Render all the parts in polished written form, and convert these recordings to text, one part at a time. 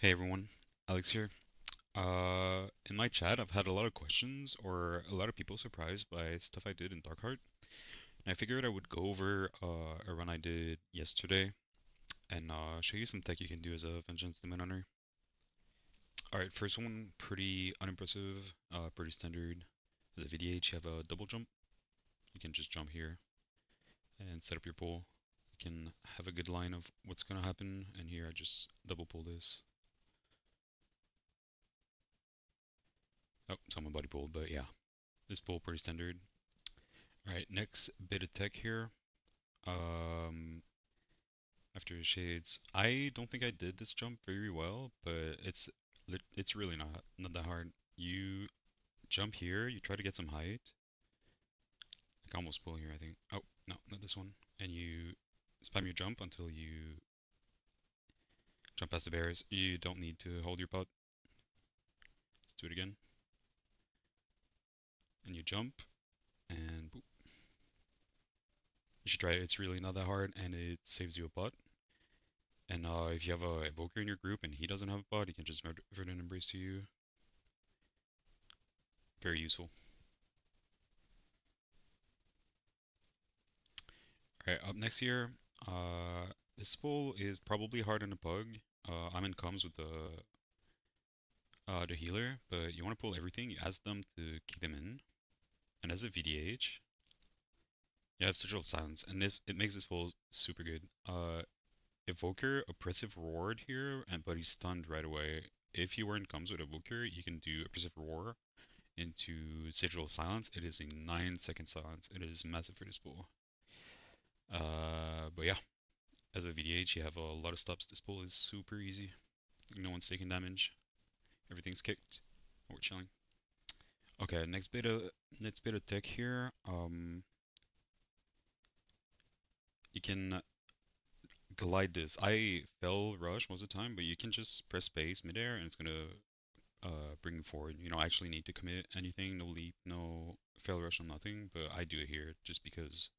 Hey everyone, Alex here. In my chat, I've had a lot of questions or a lot of people surprised by stuff I did in Darkheart. And I figured I would go over a run I did yesterday and show you some tech you can do as a Vengeance Demon Hunter. Alright, first one, pretty unimpressive, pretty standard. As a VDH, you have a double jump. You can just jump here and set up your pull. You can have a good line of what's gonna happen, and here I just double pull this. Oh, someone body pulled, but yeah, this pull pretty standard. Alright, next bit of tech here. Um, After shades, I don't think I did this jump very well, but it's really not that hard. You jump here, you try to get some height. I can almost pull here, I think. Oh, no, not this one. And you spam your jump until you jump past the bears. You don't need to hold your putt. Let's do it again. And you jump, and boop. You should try it. It's really not that hard, and it saves you a putt. And if you have a evoker in your group and he doesn't have a putt, he can just Verdant Embrace to you. Very useful. Alright, up next here, this pull is probably hard on a bug. I'm in comms with the healer, but you want to pull everything. You ask them to keep them in, and as a VDH, you have Sigil of Silence, and this it makes this pull super good. Evoker, Oppressive Roar here, and but he's stunned right away. If you were in comms with Evoker, you can do Oppressive Roar into Sigil of Silence. It is a 9-second silence. It is massive for this pull. But yeah. As a VDH, you have a lot of stops. This pull is super easy. No one's taking damage. Everything's kicked. We're chilling. Okay, next bit of tech here. You can glide this. I fell rush most of the time, but you can just press space midair and it's gonna bring you forward. You don't actually need to commit anything. No leap, no fail rush, no nothing. But I do it here just because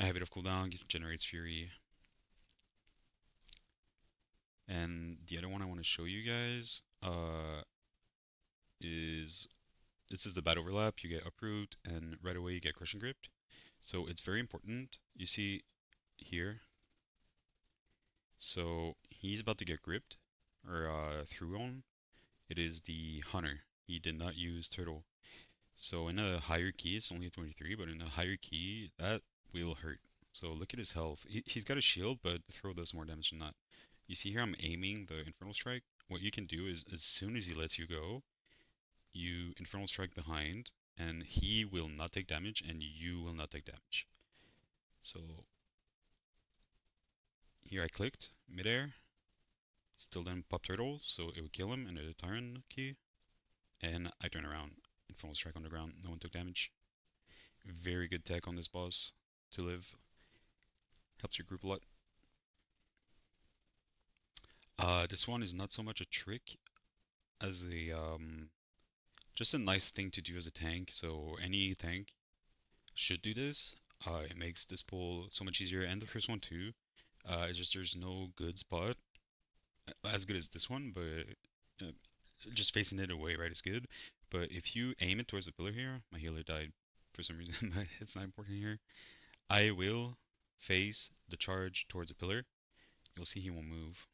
I have it off cooldown. It generates fury. And the other one I want to show you guys is this is the bad overlap. You get uproot, and right away you get crushing gripped. So it's very important. You see here. So he's about to get gripped or through on. It is the hunter. He did not use turtle. So in a higher key, it's only a 23, but in a higher key, that will hurt. So look at his health. He's got a shield, but the throw does more damage than that. You see here I'm aiming the Infernal Strike. What you can do is as soon as he lets you go, you Infernal Strike behind, and he will not take damage, and you will not take damage. So here I clicked midair, still didn't pop turtle, so it would kill him, and a Tyrant key, and I turn around, Infernal Strike on the ground, no one took damage. Very good tech on this boss to live, helps your group a lot. This one is not so much a trick as a just a nice thing to do as a tank. So any tank should do this. It makes this pull so much easier, and the first one too. It's just there's no good spot as good as this one, but just facing it away, right, is good. But if you aim it towards the pillar here, my healer died for some reason, but it's not important here. I will face the charge towards the pillar. You'll see he will move.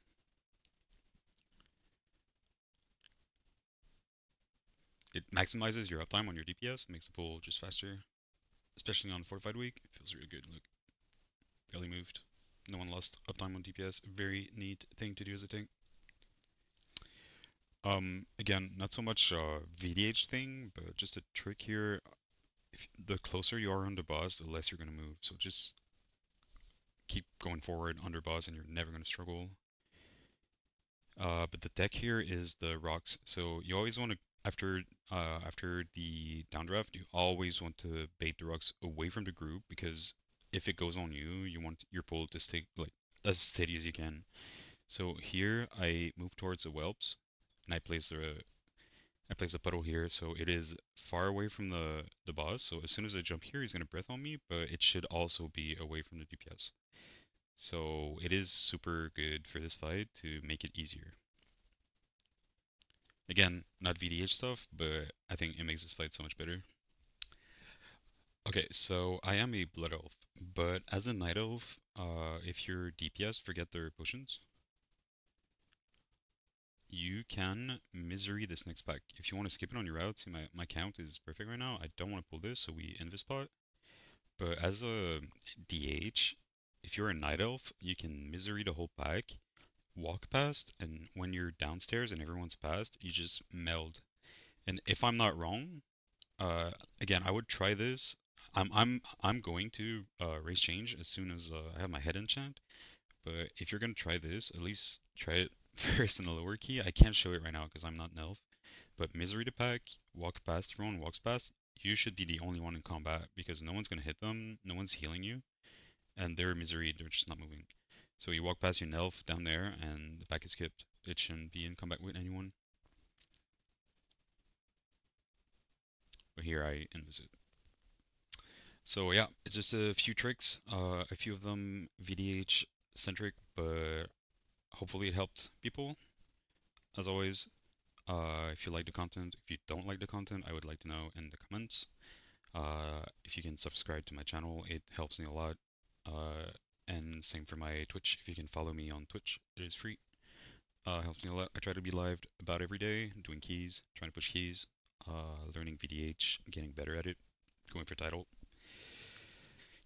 It maximizes your uptime on your DPS, makes the pull just faster, especially on Fortified Week. It feels really good. Look, barely moved. No one lost uptime on DPS. Very neat thing to do as a tank. Again, not so much a VDH thing, but just a trick here. If the closer you are on the boss, the less you're gonna move. So just keep going forward under boss, and you're never gonna struggle. But the deck here is the rocks. So you always want to after the downdraft, you always want to bait the rocks away from the group because if it goes on you, you want your pull to stay like as steady as you can. So here I move towards the whelps and I place a puddle here, so it is far away from the boss. So as soon as I jump here, he's gonna breath on me, but it should also be away from the DPS. So it is super good for this fight to make it easier. Again, not VDH stuff, but I think it makes this fight so much better. Okay, so I am a Blood Elf, but as a Night Elf, if you're DPS, forget their potions. You can Misery this next pack. If you want to skip it on your route, see my count is perfect right now. I don't want to pull this, so we Invis pot. But as a DH, if you're a Night Elf, you can Misery the whole pack, walk past, and when you're downstairs and everyone's passed, you just meld. And if I'm not wrong, again, I would try this. I'm going to race change as soon as I have my head enchant. But if you're gonna try this, at least try it first in the lower key. I can't show it right now because I'm not an elf. But Misery to pack, walk past, everyone walks past. You should be the only one in combat because no one's gonna hit them, no one's healing you, and they're Misery, they're just not moving. So you walk past your elf down there, and the pack is skipped. It shouldn't be in combat with anyone. But here I invis it. So yeah, it's just a few tricks, a few of them VDH centric, but hopefully it helped people. As always, if you like the content, if you don't like the content, I would like to know in the comments. If you can subscribe to my channel, it helps me a lot. Uh, and same for my Twitch. If you can follow me on Twitch, it is free. Helps me a lot. I try to be live about every day, doing keys, trying to push keys, learning VDH, getting better at it, going for title.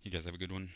You guys have a good one.